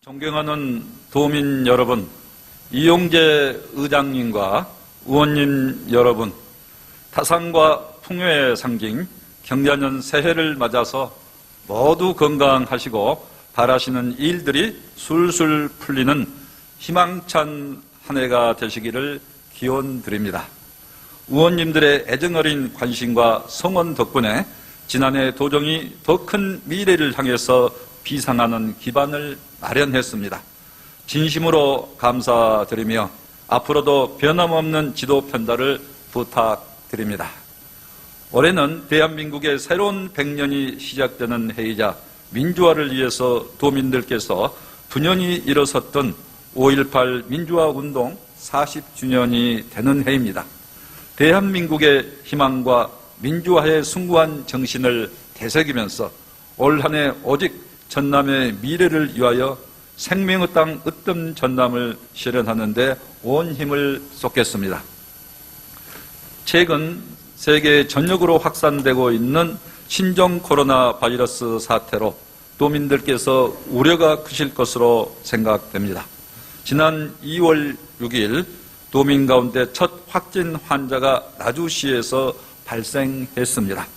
존경하는 도민 여러분, 이용재 의장님과 의원님 여러분, 타산과 풍요의 상징 경자년 새해를 맞아서 모두 건강하시고 바라시는 일들이 술술 풀리는 희망찬 한 해가 되시기를 기원드립니다. 의원님들의 애정어린 관심과 성원 덕분에 지난해 도정이 더 큰 미래를 향해서 비상하는 기반을 마련했습니다. 진심으로 감사드리며 앞으로도 변함없는 지도 편달을 부탁드립니다. 올해는 대한민국의 새로운 100년이 시작되는 해이자 민주화를 위해서 도민들께서 9년이 일어섰던 5.18 민주화운동 40주년이 되는 해입니다. 대한민국의 희망과 민주화의 숭고한 정신을 되새기면서 올 한 해 오직 전남의 미래를 위하여 생명의 땅 으뜸 전남을 실현하는 데 온 힘을 쏟겠습니다. 최근 세계 전역으로 확산되고 있는 신종 코로나 바이러스 사태로 도민들께서 우려가 크실 것으로 생각됩니다. 지난 2월 6일 도민 가운데 첫 확진 환자가 나주시에서 발생했습니다.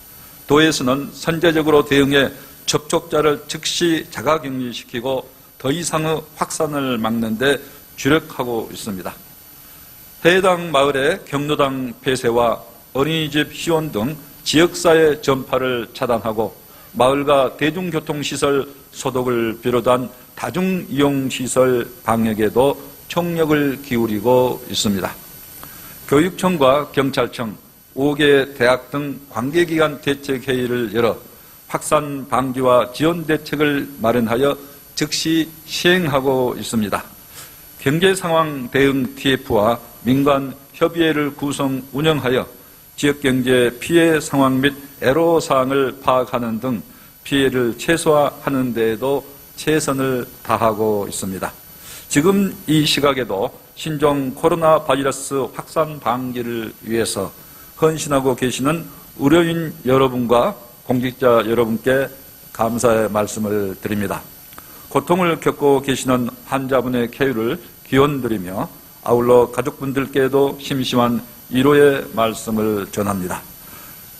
도에서는 선제적으로 대응해 접촉자를 즉시 자가격리시키고 더 이상의 확산을 막는 데 주력하고 있습니다. 해당 마을의 경로당 폐쇄와 어린이집 휴원 등 지역사회 전파를 차단하고 마을과 대중교통시설 소독을 비롯한 다중이용시설 방역에도 총력을 기울이고 있습니다. 교육청과 경찰청, 5개 대학 등 관계기관 대책회의를 열어 확산 방지와 지원 대책을 마련하여 즉시 시행하고 있습니다. 경제상황 대응 TF와 민간 협의회를 구성 운영하여 지역경제 피해 상황 및 애로사항을 파악하는 등 피해를 최소화하는 데에도 최선을 다하고 있습니다. 지금 이 시각에도 신종 코로나 바이러스 확산 방지를 위해서 헌신하고 계시는 의료인 여러분과 공직자 여러분께 감사의 말씀을 드립니다. 고통을 겪고 계시는 환자분의 쾌유를 기원드리며 아울러 가족분들께도 심심한 위로의 말씀을 전합니다.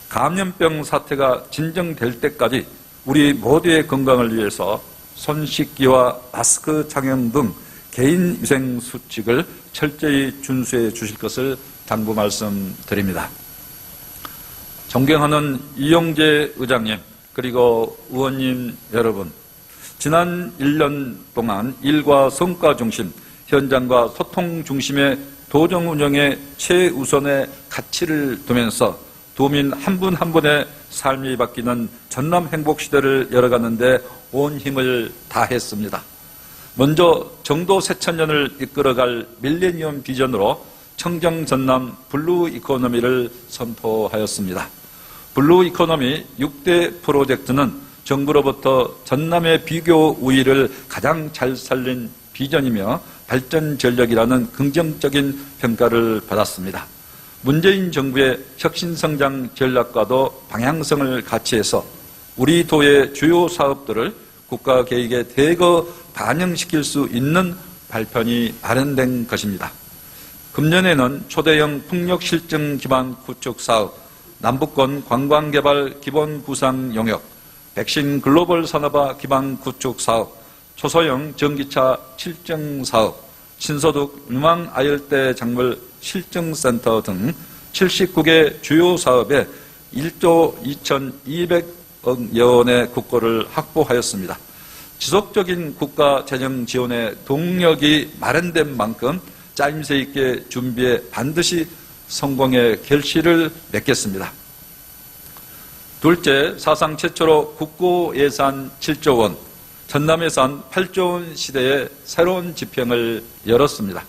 감염병 사태가 진정될 때까지 우리 모두의 건강을 위해서 손 씻기와 마스크 착용 등 개인 위생 수칙을 철저히 준수해 주실 것을 당부 말씀드립니다. 존경하는 이용재 의장님 그리고 의원님 여러분, 지난 1년 동안 일과 성과 중심, 현장과 소통 중심의 도정 운영에 최우선의 가치를 두면서 도민 한 분 한 분의 삶이 바뀌는 전남 행복 시대를 열어가는데 온 힘을 다했습니다. 먼저 정도 새천년을 이끌어갈 밀레니엄 비전으로 청정 전남 블루 이코노미를 선포하였습니다. 블루 이코노미 6대 프로젝트는 정부로부터 전남의 비교 우위를 가장 잘 살린 비전이며 발전 전략이라는 긍정적인 평가를 받았습니다. 문재인 정부의 혁신성장 전략과도 방향성을 같이 해서 우리 도의 주요 사업들을 국가 계획에 대거 반영시킬 수 있는 발편이 마련된 것입니다. 금년에는 초대형 풍력 실증 기반 구축 사업, 남북권 관광개발 기본 구상 용역, 백신 글로벌 산업화 기반 구축 사업, 초소형 전기차 실증 사업, 신소득 유망 아열대 작물 실증센터 등 79개 주요 사업에 1조 2,200억 원의 국고를 확보하였습니다. 지속적인 국가 재정 지원의 동력이 마련된 만큼 짜임새 있게 준비해 반드시 성공의 결실을 맺겠습니다. 둘째, 사상 최초로 국고 예산 7조 원, 전남 예산 8조 원 시대의 새로운 지평을 열었습니다.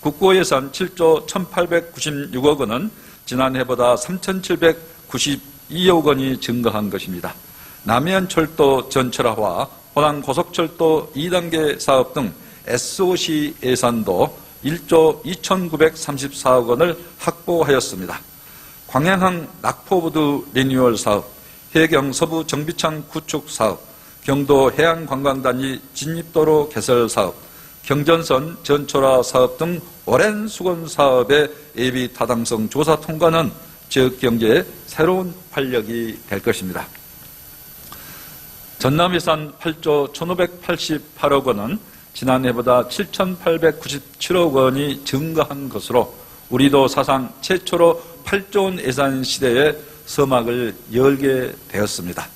국고 예산 7조 1,896억 원은 지난해보다 3,792억 원이 증가한 것입니다. 남해안철도 전철화와 호남 고속철도 2단계 사업 등 SOC 예산도 1조 2,934억 원을 확보하였습니다. 광양항 낙포부두 리뉴얼 사업, 해경 서부 정비창 구축 사업, 경도 해양관광단지 진입도로 개설 사업, 경전선 전초라 사업 등 오랜 수건 사업의 예비 타당성 조사 통과는 지역 경제의 새로운 활력이 될 것입니다. 전남 예산 8조 1,588억 원은 지난해보다 7,897억 원이 증가한 것으로 우리도 사상 최초로 8조 원 예산 시대에 서막을 열게 되었습니다.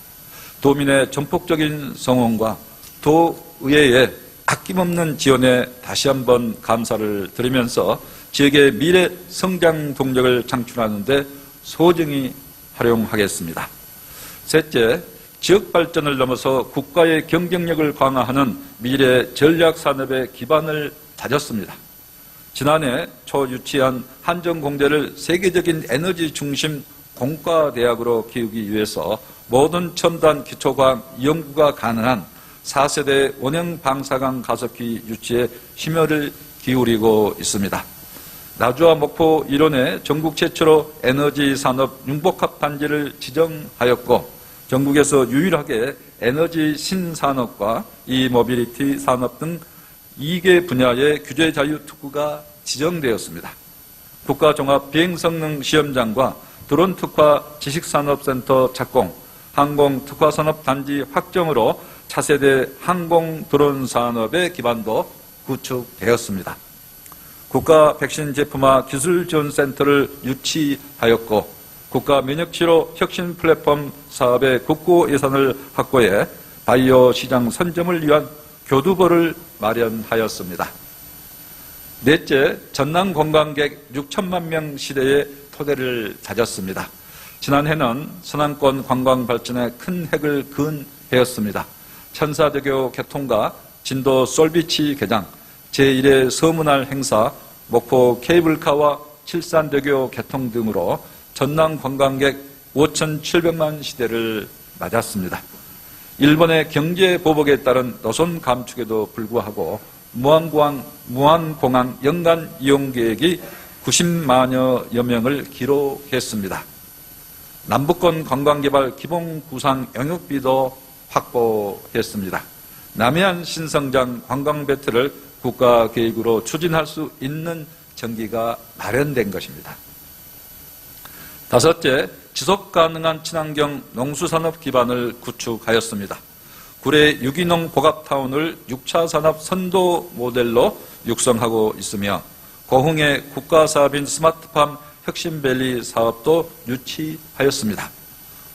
도민의 전폭적인 성원과 도의회의 아낌없는 지원에 다시 한번 감사를 드리면서 지역의 미래 성장 동력을 창출하는 데 소중히 활용하겠습니다. 셋째, 지역 발전을 넘어서 국가의 경쟁력을 강화하는 미래 전략 산업의 기반을 다졌습니다. 지난해 초 유치한 한전공대를 세계적인 에너지 중심 공과대학으로 키우기 위해서 모든 첨단 기초과학 연구가 가능한 4세대 원형 방사능 가습기 유치에 심혈을 기울이고 있습니다. 나주와 목포 일원에 전국 최초로 에너지 산업 융복합 단지를 지정하였고 전국에서 유일하게 에너지 신산업과 이모빌리티 산업 등 2개 분야의 규제 자유 특구가 지정되었습니다. 국가종합비행성능 시험장과 드론 특화 지식산업센터 착공, 항공 특화산업 단지 확정으로 차세대 항공 드론 산업의 기반도 구축되었습니다. 국가 백신 제품화 기술지원센터를 유치하였고 국가 면역치료 혁신 플랫폼 사업의 국고 예산을 확보해 바이오 시장 선점을 위한 교두보를 마련하였습니다. 넷째, 전남 관광객 6천만 명 시대의 토대를 다졌습니다. 지난해는 서남권 관광 발전에 큰 획을 그은 해였습니다. 천사대교 개통과 진도 솔비치 개장, 제1회 서문할 행사, 목포 케이블카와 칠산대교 개통 등으로 전남 관광객 5,700만 시대를 맞았습니다. 일본의 경제 보복에 따른 노선 감축에도 불구하고 무안공항 연간 이용 계획이 90만여 명을 기록했습니다. 남북권 관광개발 기본 구상 영역비도 확보했습니다. 남해안 신성장 관광배틀을 국가계획으로 추진할 수 있는 전기가 마련된 것입니다. 다섯째, 지속가능한 친환경 농수산업 기반을 구축하였습니다. 구례 유기농 복합타운을 6차 산업 선도 모델로 육성하고 있으며 고흥의 국가사업인 스마트팜 혁신밸리 사업도 유치하였습니다.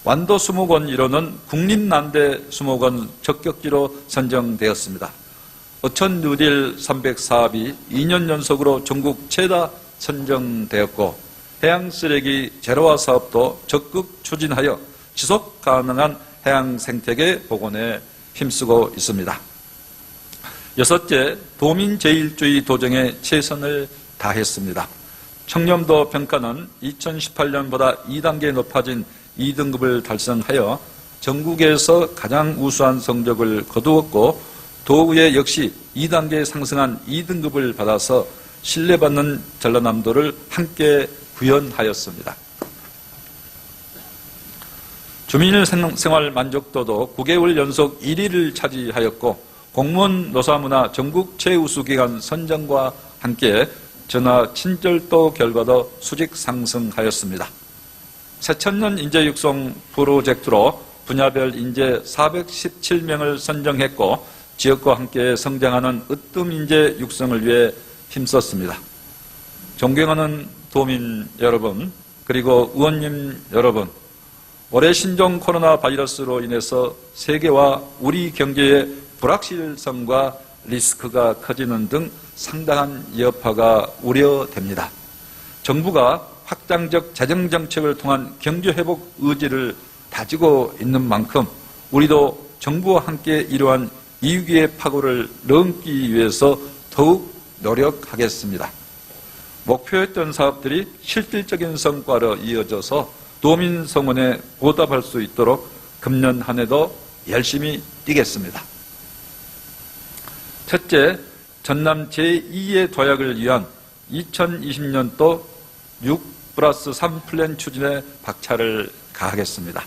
완도 수목원 1호는 국립난대 수목원 적격지로 선정되었습니다. 어촌 뉴딜 300사업이 2년 연속으로 전국 최다 선정되었고 해양쓰레기 제로화 사업도 적극 추진하여 지속가능한 해양생태계 복원에 힘쓰고 있습니다. 여섯째, 도민제일주의 도정에 최선을 다했습니다. 청렴도 평가는 2018년보다 2단계 높아진 2등급을 달성하여 전국에서 가장 우수한 성적을 거두었고 도의회 역시 2단계 상승한 2등급을 받아서 신뢰받는 전라남도를 함께 구현하였습니다. 주민 생활 만족도도 9개월 연속 1위를 차지하였고 공무원 노사문화 전국 최우수기관 선정과 함께 전화 친절도 결과도 수직 상승하였습니다. 새천년 인재 육성 프로젝트로 분야별 인재 417명을 선정했고 지역과 함께 성장하는 으뜸 인재 육성을 위해 힘썼습니다. 존경하는 도민 여러분, 그리고 의원님 여러분, 올해 신종 코로나 바이러스로 인해서 세계와 우리 경제의 불확실성과 리스크가 커지는 등 상당한 여파가 우려됩니다. 정부가 확장적 재정정책을 통한 경제회복 의지를 다지고 있는 만큼 우리도 정부와 함께 이러한 이위기의 파고를 넘기 위해서 더욱 노력하겠습니다. 목표했던 사업들이 실질적인 성과로 이어져서 도민 성원에 보답할 수 있도록 금년 한 해도 열심히 뛰겠습니다. 첫째, 전남 제2의 도약을 위한 2020년도 6+3 플랜 추진에 박차를 가하겠습니다.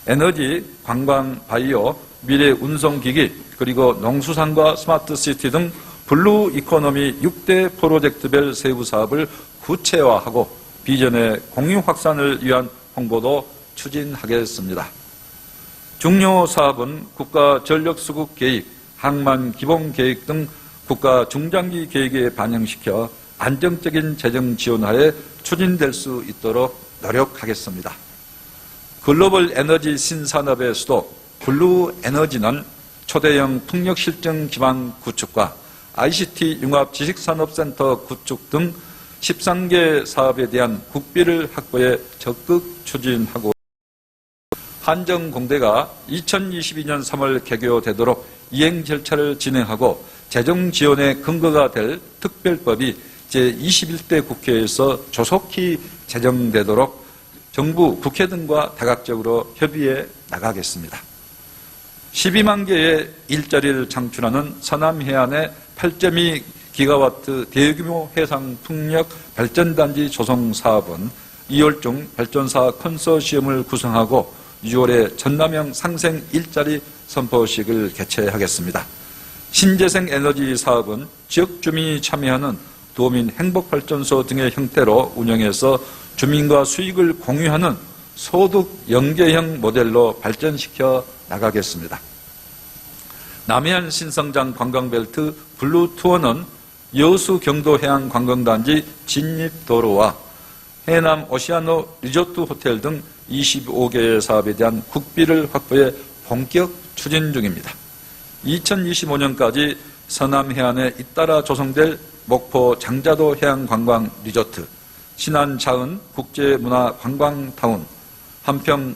에너지, 관광, 바이오, 미래 운송기기, 그리고 농수산과 스마트시티 등 블루 이코노미 6대 프로젝트별 세부 사업을 구체화하고 비전의 공유 확산을 위한 홍보도 추진하겠습니다. 중요 사업은 국가 전력수급 계획, 항만 기본 계획 등 국가 중장기 계획에 반영시켜 안정적인 재정 지원하에 추진될 수 있도록 노력하겠습니다. 글로벌 에너지 신산업의 수도 블루 에너지는 초대형 풍력 실증 기반 구축과 ICT 융합 지식산업센터 구축 등 13개 사업에 대한 국비를 확보해 적극 추진하고 한정공대가 2022년 3월 개교되도록 이행 절차를 진행하고 재정 지원의 근거가 될 특별법이 제21대 국회에서 조속히 제정되도록 정부, 국회 등과 다각적으로 협의해 나가겠습니다. 12만 개의 일자리를 창출하는 서남해안의 8.2 기가와트 대규모 해상 풍력 발전단지 조성 사업은 2월 중 발전사 컨소시엄을 구성하고 6월에 전남형 상생 일자리 선포식을 개최하겠습니다. 신재생 에너지 사업은 지역 주민이 참여하는 도민 행복발전소 등의 형태로 운영해서 주민과 수익을 공유하는 소득 연계형 모델로 발전시켜 나가겠습니다. 남해안 신성장 관광벨트 블루투어는 여수 경도해안 관광단지 진입도로와 해남 오시아노 리조트 호텔 등 25개의 사업에 대한 국비를 확보해 본격 추진 중입니다. 2025년까지 서남해안에 잇따라 조성될 목포 장자도 해양관광 리조트, 신안 자은 국제문화관광타운, 한평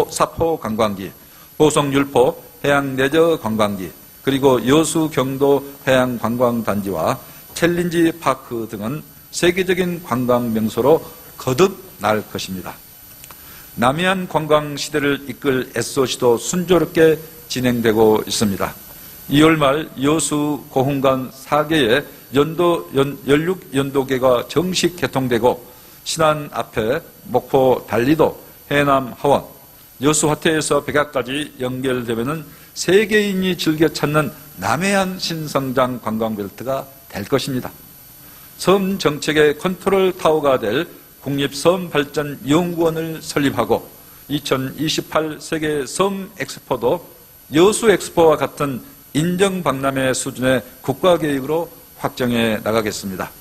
사포 관광지, 보성 율포 해양 레저 관광지, 그리고 여수 경도 해양관광단지와 챌린지 파크 등은 세계적인 관광 명소로 거듭날 것입니다. 남해안 관광 시대를 이끌 SOC도 순조롭게 진행되고 있습니다. 2월 말 여수 고흥간 4개의 연륙 연도계가 정식 개통되고 신안 앞에 목포 달리도, 해남 하원, 여수 화태에서 백야까지 연결되면은 세계인이 즐겨 찾는 남해안 신성장 관광벨트가 될 것입니다. 섬 정책의 컨트롤 타워가 될 국립섬발전연구원을 설립하고 2028 세계 섬 엑스포도 여수 엑스포와 같은 인정 박람회 수준의 국가계획으로 확정해 나가겠습니다.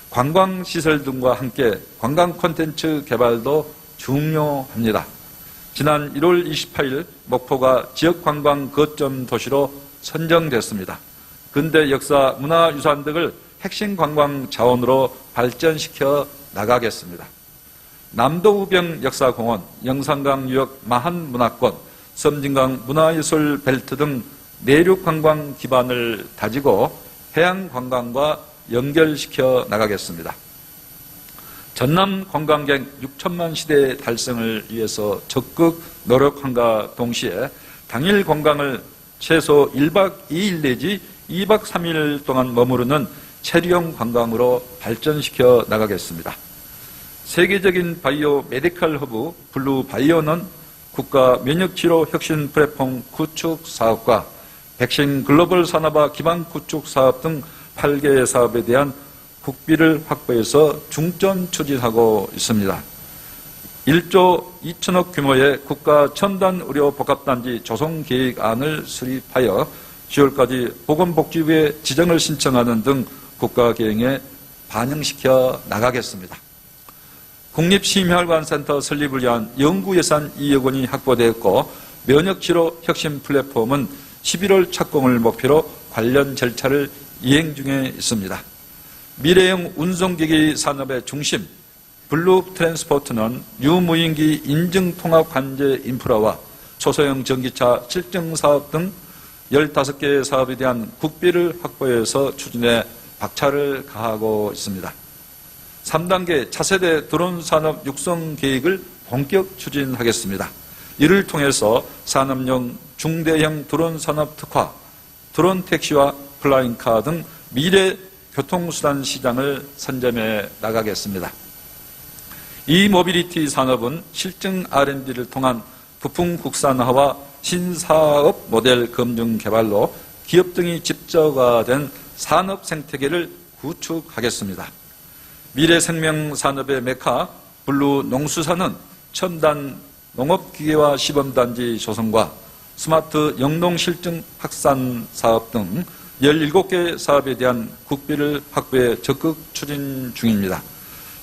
관광시설 등과 함께 관광 콘텐츠 개발도 중요합니다. 지난 1월 28일 목포가 지역관광 거점 도시로 선정됐습니다. 근대 역사 문화유산 등을 핵심 관광 자원으로 발전시켜 나가겠습니다. 남도우병 역사공원, 영산강 유역 마한문화권, 섬진강 문화예술 벨트 등 내륙관광 기반을 다지고 해양관광과 연결시켜 나가겠습니다. 전남 관광객 6천만 시대 달성을 위해서 적극 노력함과 동시에 당일 관광을 최소 1박 2일 내지 2박 3일 동안 머무르는 체류형 관광으로 발전시켜 나가겠습니다. 세계적인 바이오 메디컬 허브 블루 바이오는 국가 면역치료 혁신 플랫폼 구축 사업과 백신 글로벌 산업화 기반 구축 사업 등 8개의 사업에 대한 국비를 확보해서 중점 추진하고 있습니다. 1조 2천억 규모의 국가 첨단 의료 복합단지 조성 계획안을 수립하여 10월까지 보건복지부에 지정을 신청하는 등 국가계획에 반영시켜 나가겠습니다. 국립심혈관센터 설립을 위한 연구예산 2억 원이 확보되었고 면역치료 혁신 플랫폼은 11월 착공을 목표로 관련 절차를 이행 중에 있습니다. 미래형 운송기기 산업의 중심 블루 트랜스포트는 유무인기 인증통합 관제 인프라와 초소형 전기차 실증 사업 등 15개의 사업에 대한 국비를 확보해서 추진해 박차를 가하고 있습니다. 3단계 차세대 드론 산업 육성 계획을 본격 추진하겠습니다. 이를 통해서 산업용 중대형 드론 산업 특화, 드론 택시와 플라잉카 등 미래 교통수단 시장을 선점해 나가겠습니다. 이 모빌리티 산업은 실증 R&D를 통한 부품 국산화와 신사업 모델 검증 개발로 기업 등이 집저화된 산업 생태계를 구축하겠습니다. 미래생명산업의 메카 블루 농수산은 첨단 농업기계화 시범단지 조성과 스마트 영농실증 확산 사업 등 17개 사업에 대한 국비를 확보해 적극 추진 중입니다.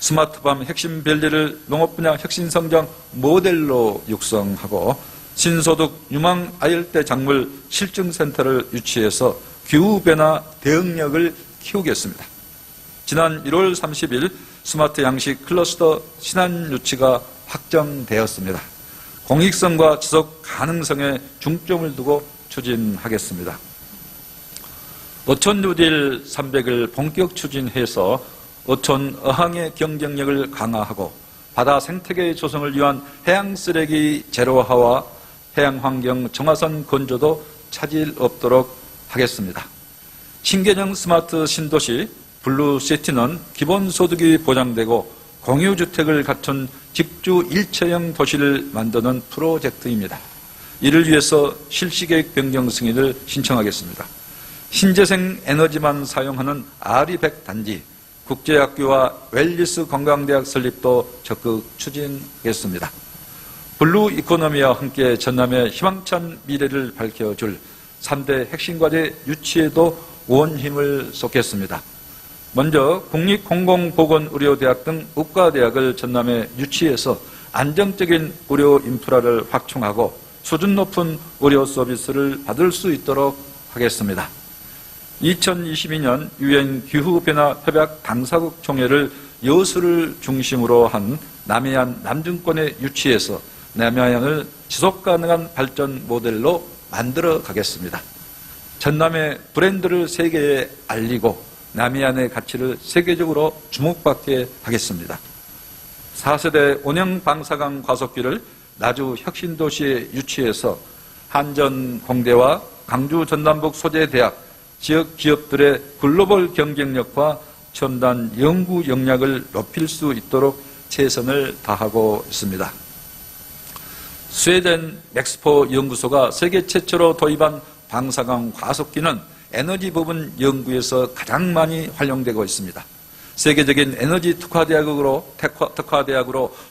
스마트팜 핵심 밸리를 농업 분야 혁신 성장 모델로 육성하고 신소득 유망 아열대 작물 실증센터를 유치해서 기후변화 대응력을 키우겠습니다. 지난 1월 30일 스마트 양식 클러스터 신안 유치가 확정되었습니다. 공익성과 지속 가능성에 중점을 두고 추진하겠습니다. 어촌 뉴딜 300을 본격 추진해서 어촌 어항의 경쟁력을 강화하고 바다 생태계 조성을 위한 해양 쓰레기 제로화와 해양 환경 정화선 건조도 차질 없도록 하겠습니다. 신개념 스마트 신도시 블루시티는 기본소득이 보장되고 공유주택을 갖춘 집주 일체형 도시를 만드는 프로젝트입니다. 이를 위해서 실시계획 변경 승인을 신청하겠습니다. 신재생 에너지만 사용하는 RE100 단지, 국제학교와 웰리스 관광대학 설립도 적극 추진하겠습니다. 블루 이코노미와 함께 전남의 희망찬 미래를 밝혀줄 3대 핵심과제 유치에도 온 힘을 쏟겠습니다. 먼저 국립공공보건의료대학 등 의과대학을 전남에 유치해서 안정적인 의료 인프라를 확충하고 수준 높은 의료 서비스를 받을 수 있도록 하겠습니다. 2022년 유엔 기후변화 협약 당사국 총회를 여수를 중심으로 한 남해안 남중권에 유치해서 남해안을 지속가능한 발전 모델로 만들어 가겠습니다. 전남의 브랜드를 세계에 알리고 남해안의 가치를 세계적으로 주목받게 하겠습니다. 4세대 온영 방사강 과속기를 나주 혁신도시에 유치해서 한전공대와 강주 전남북 소재대학, 지역 기업들의 글로벌 경쟁력과 첨단 연구 역량을 높일 수 있도록 최선을 다하고 있습니다. 스웨덴 맥스포 연구소가 세계 최초로 도입한 방사강 과속기는 에너지 부분 연구에서 가장 많이 활용되고 있습니다. 세계적인 에너지 특화대학으로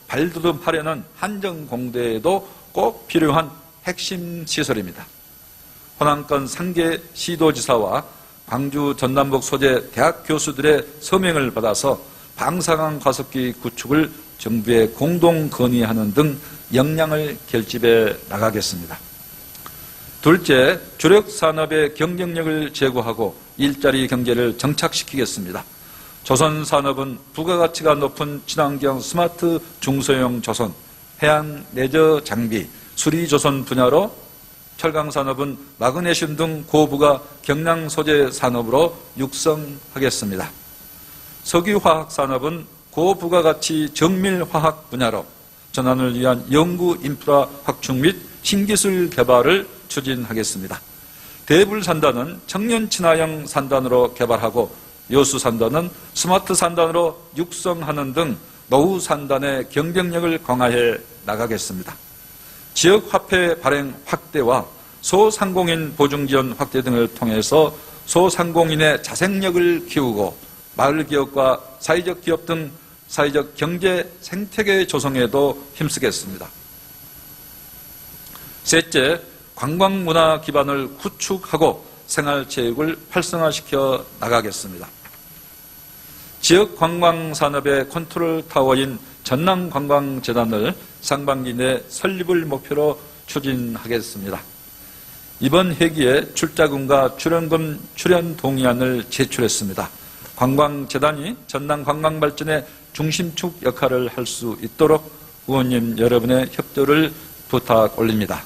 발돋움하려는 한전공대에도 꼭 필요한 핵심 시설입니다. 호남권 3개 시도지사와 광주 전남북 소재 대학 교수들의 서명을 받아서 방사강 과속기 구축을 정부에 공동 건의하는 등 역량을 결집해 나가겠습니다. 둘째, 주력 산업의 경쟁력을 제고하고 일자리 경제를 정착시키겠습니다. 조선 산업은 부가가치가 높은 친환경 스마트 중소형 조선, 해양 내저 장비, 수리조선 분야로 철강 산업은 마그네슘 등 고부가 경량 소재 산업으로 육성하겠습니다. 석유화학 산업은 고부가가치 정밀화학 분야로 전환을 위한 연구 인프라 확충 및 신기술 개발을 추진하겠습니다. 대불 산단은 청년 친화형 산단으로 개발하고 여수 산단은 스마트 산단으로 육성하는 등 노후 산단의 경쟁력을 강화해 나가겠습니다. 지역 화폐 발행 확대와 소상공인 보증 지원 확대 등을 통해서 소상공인의 자생력을 키우고 마을 기업과 사회적 기업 등 사회적 경제 생태계 조성에도 힘쓰겠습니다. 셋째, 관광문화 기반을 구축하고 생활체육을 활성화시켜 나가겠습니다. 지역 관광산업의 컨트롤 타워인 전남관광재단을 상반기 내 설립을 목표로 추진하겠습니다. 이번 회기에 출자금과 출연금 출연 동의안을 제출했습니다. 관광재단이 전남 관광발전의 중심축 역할을 할 수 있도록 의원님 여러분의 협조를 부탁 올립니다.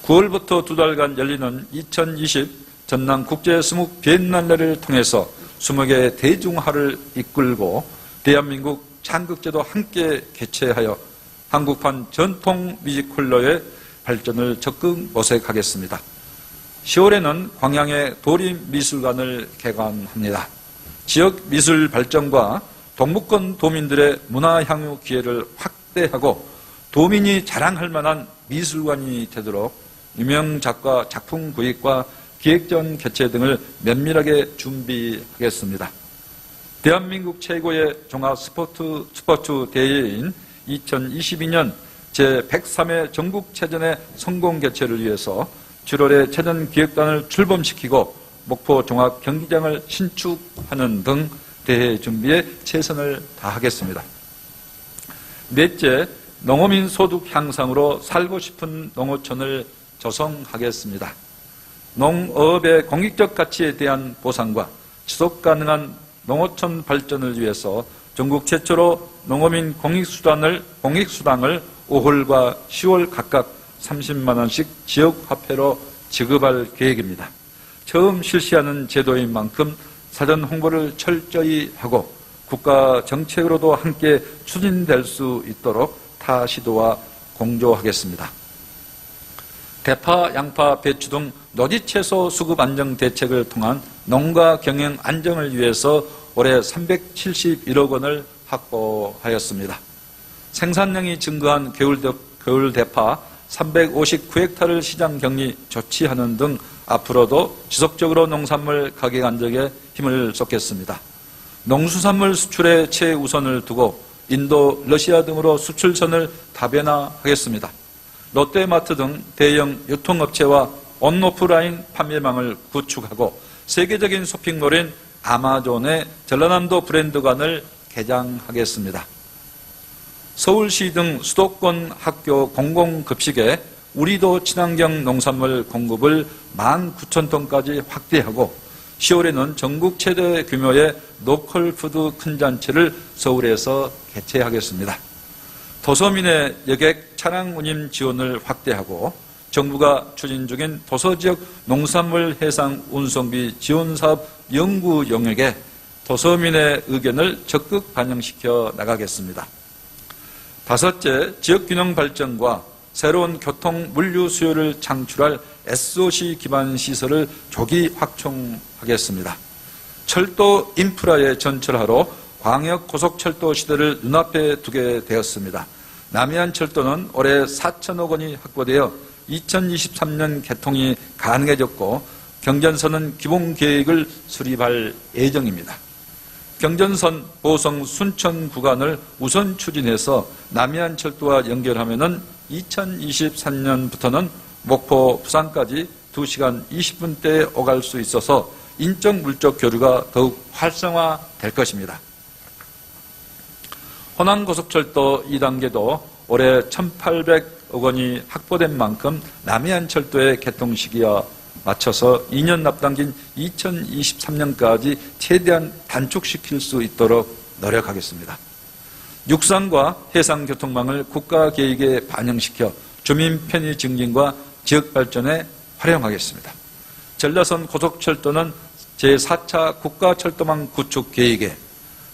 9월부터 2달간 열리는 2020 전남 국제수묵 비엔날레를 통해서 수묵의 대중화를 이끌고 대한민국 창극제도 함께 개최하여 한국판 전통 뮤지컬로의 발전을 적극 모색하겠습니다. 10월에는 광양의 도림미술관을 개관합니다. 지역 미술 발전과 동북권 도민들의 문화향유 기회를 확대하고 도민이 자랑할 만한 미술관이 되도록 유명 작가 작품 구입과 기획전 개최 등을 면밀하게 준비하겠습니다. 대한민국 최고의 종합 스포츠 대회인 2022년 제103회 전국체전의 성공 개최를 위해서 7월에 체전기획단을 출범시키고 목포 종합경기장을 신축하는 등 대회 준비에 최선을 다하겠습니다. 넷째, 농어민 소득 향상으로 살고 싶은 농어촌을 조성하겠습니다. 농업의 공익적 가치에 대한 보상과 지속가능한 농어촌 발전을 위해서 전국 최초로 농어민 공익수당을 5월과 10월 각각 30만 원씩 지역화폐로 지급할 계획입니다. 처음 실시하는 제도인 만큼 사전 홍보를 철저히 하고 국가 정책으로도 함께 추진될 수 있도록 타 시도와 공조하겠습니다. 대파, 양파, 배추 등 노지채소 수급 안정 대책을 통한 농가 경영 안정을 위해서 올해 371억 원을 확보하였습니다. 생산량이 증가한 겨울 대파 359헥타를 시장 격리 조치하는 등 앞으로도 지속적으로 농산물 가격 안정에 힘을 쏟겠습니다. 농수산물 수출에 최우선을 두고 인도, 러시아 등으로 수출선을 다변화하겠습니다. 롯데마트 등 대형 유통업체와 온오프라인 판매망을 구축하고 세계적인 쇼핑몰인 아마존의 전라남도 브랜드관을 개장하겠습니다. 서울시 등 수도권 학교 공공급식에 우리도 친환경 농산물 공급을 19,000톤까지 확대하고 10월에는 전국 최대 규모의 로컬푸드 큰 잔치를 서울에서 개최하겠습니다. 도서민의 여객 차량 운임 지원을 확대하고 정부가 추진 중인 도서지역 농산물 해상 운송비 지원사업 연구 용역에 도서민의 의견을 적극 반영시켜 나가겠습니다. 다섯째, 지역균형 발전과 새로운 교통 물류 수요를 창출할 SOC 기반 시설을 조기 확충하겠습니다. 철도 인프라의 전철화로 광역 고속철도 시대를 눈앞에 두게 되었습니다. 남해안철도는 올해 4천억 원이 확보되어 2023년 개통이 가능해졌고 경전선은 기본 계획을 수립할 예정입니다. 경전선 보성 순천 구간을 우선 추진해서 남해안철도와 연결하면 2023년부터는 목포, 부산까지 2시간 20분대에 오갈 수 있어서 인적 물적 교류가 더욱 활성화될 것입니다. 호남고속철도 2단계도 올해 1,800억 원이 확보된 만큼 남해안철도의 개통 시기와 맞춰서 2년 앞당긴 2023년까지 최대한 단축시킬 수 있도록 노력하겠습니다. 육상과 해상교통망을 국가계획에 반영시켜 주민 편의 증진과 지역발전에 활용하겠습니다. 전라선 고속철도는 제4차 국가철도망 구축 계획에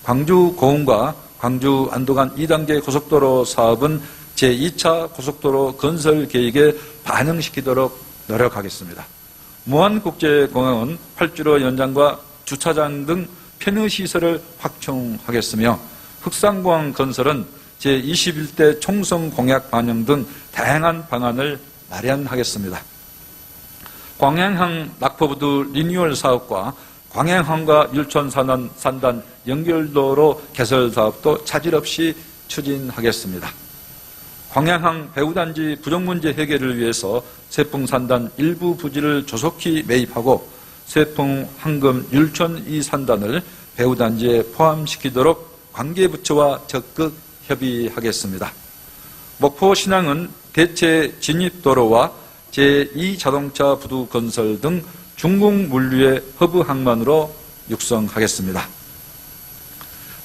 광주 고흥과 광주 안도간 2단계 고속도로 사업은 제2차 고속도로 건설 계획에 반영시키도록 노력하겠습니다. 무안국제공항은 활주로 연장과 주차장 등 편의시설을 확충하겠으며 흑산공항 건설은 제21대 총선 공약 반영 등 다양한 방안을 마련하겠습니다. 광양항 낙포부두 리뉴얼 사업과 광양항과 율촌 산단 연결도로 개설 사업도 차질 없이 추진하겠습니다. 광양항 배후단지 부족 문제 해결을 위해서 세풍산단 일부 부지를 조속히 매입하고 세풍, 황금, 율촌 이 산단을 배후단지에 포함시키도록 관계부처와 적극 협의하겠습니다. 목포 신항은 대체 진입도로와 제2자동차 부두 건설 등 중국 물류의 허브 항만으로 육성하겠습니다.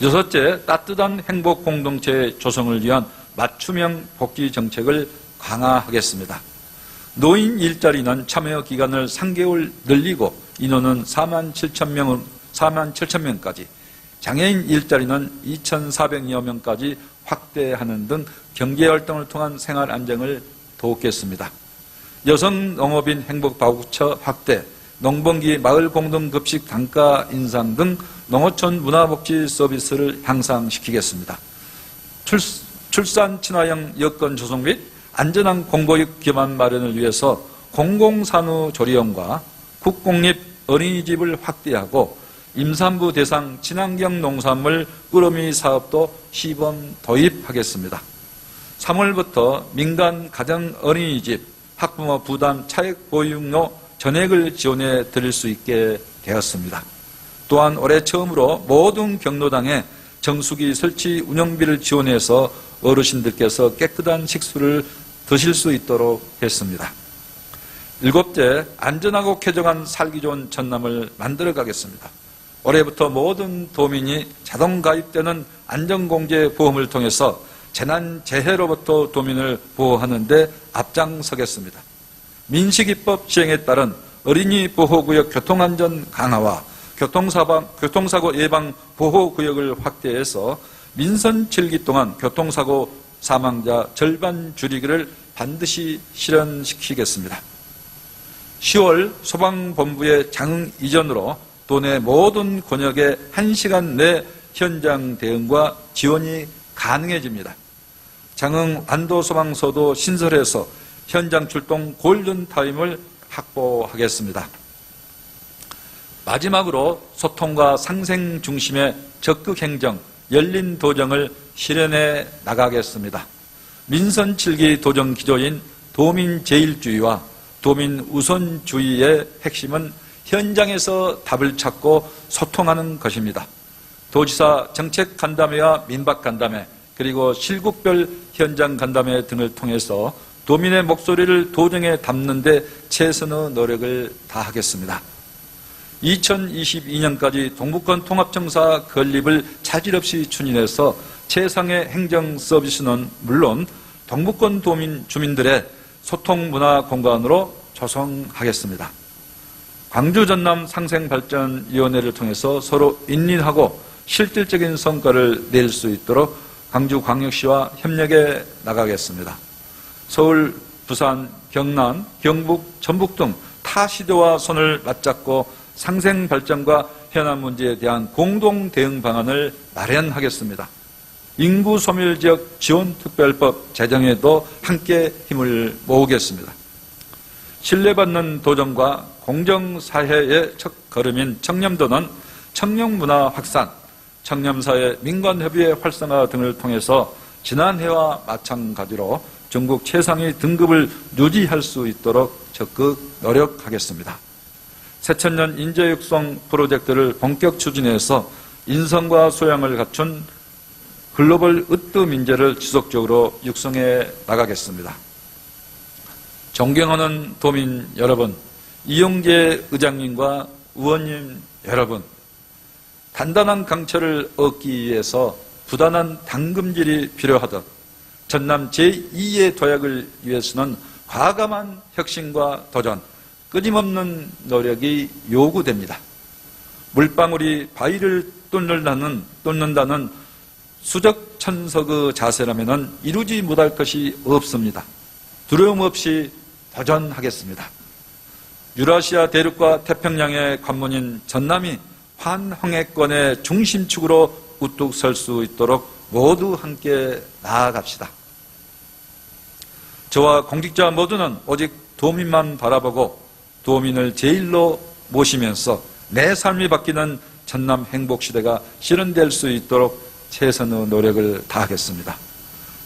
여섯째, 따뜻한 행복 공동체 조성을 위한 맞춤형 복지 정책을 강화하겠습니다. 노인 일자리는 참여 기간을 3개월 늘리고 인원은 47,000명까지, 장애인 일자리는 2,400여 명까지 확대하는 등 경제활동을 통한 생활 안정을 돕겠습니다. 여성 농업인 행복바우처 확대, 농번기 마을 공동급식 단가 인상 등 농어촌 문화복지 서비스를 향상시키겠습니다. 출산 친화형 여건 조성 및 안전한 공보육 기반 마련을 위해서 공공산후 조리원과 국공립 어린이집을 확대하고 임산부 대상 친환경 농산물 꾸러미 사업도 시범 도입하겠습니다. 3월부터 민간 가정 어린이집 학부모 부담 차액 보육료 전액을 지원해 드릴 수 있게 되었습니다. 또한 올해 처음으로 모든 경로당에 정수기 설치 운영비를 지원해서 어르신들께서 깨끗한 식수를 드실 수 있도록 했습니다. 7째, 안전하고 쾌적한 살기 좋은 전남을 만들어 가겠습니다. 올해부터 모든 도민이 자동 가입되는 안전공제 보험을 통해서 재난재해로부터 도민을 보호하는 데 앞장서겠습니다. 민식이법 시행에 따른 어린이 보호구역 교통안전 강화와 교통사고 예방 보호구역을 확대해서 민선 7기 동안 교통사고 사망자 절반 줄이기를 반드시 실현시키겠습니다. 10월 소방본부의 장흥 이전으로 도내 모든 권역에 1시간 내 현장 대응과 지원이 가능해집니다. 장흥 완도소방서도 신설해서 현장 출동 골든타임을 확보하겠습니다. 마지막으로 소통과 상생 중심의 적극행정, 열린 도정을 실현해 나가겠습니다. 민선 7기 도정 기조인 도민 제일주의와 도민 우선주의의 핵심은 현장에서 답을 찾고 소통하는 것입니다. 도지사 정책 간담회와 민박 간담회, 그리고 실국별 현장 간담회 등을 통해서 도민의 목소리를 도정에 담는 데 최선의 노력을 다하겠습니다. 2022년까지 동북권 통합청사 건립을 차질 없이 추진해서 최상의 행정 서비스는 물론 동북권 도민 주민들의 소통 문화 공간으로 조성하겠습니다. 광주 전남 상생발전위원회를 통해서 서로 윈윈하고 실질적인 성과를 낼 수 있도록 광주광역시와 협력해 나가겠습니다. 서울, 부산, 경남, 경북, 전북 등 타 시도와 손을 맞잡고 상생발전과 현안 문제에 대한 공동 대응 방안을 마련하겠습니다. 인구 소멸지역 지원특별법 제정에도 함께 힘을 모으겠습니다. 신뢰받는 도정과 공정사회의 첫 걸음인 청렴도는 청렴문화 확산, 청렴사회 민관협의회 활성화 등을 통해서 지난해와 마찬가지로 전국 최상위 등급을 유지할 수 있도록 적극 노력하겠습니다. 새천년 인재육성 프로젝트를 본격 추진해서 인성과 소양을 갖춘 글로벌 으뜸 인재를 지속적으로 육성해 나가겠습니다. 존경하는 도민 여러분, 이용재 의장님과 의원님 여러분, 단단한 강철을 얻기 위해서 부단한 당금질이 필요하듯 전남 제2의 도약을 위해서는 과감한 혁신과 도전, 끊임없는 노력이 요구됩니다. 물방울이 바위를 뚫는다는 수적천석의 자세라면 이루지 못할 것이 없습니다. 두려움 없이 도전하겠습니다. 유라시아 대륙과 태평양의 관문인 전남이 환홍해권의 중심축으로 우뚝 설 수 있도록 모두 함께 나아갑시다. 저와 공직자 모두는 오직 도민만 바라보고 도민을 제일로 모시면서 내 삶이 바뀌는 전남 행복시대가 실현될 수 있도록 최선의 노력을 다하겠습니다.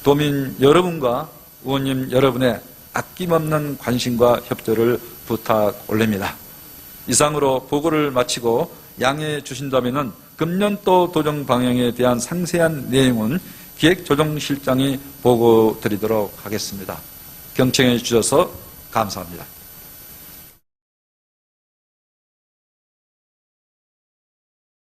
도민 여러분과 의원님 여러분의 아낌없는 관심과 협조를 부탁 올립니다. 이상으로 보고를 마치고 양해해 주신다면 금년도 도정 방향에 대한 상세한 내용은 기획조정실장이 보고 드리도록 하겠습니다. 경청해 주셔서 감사합니다.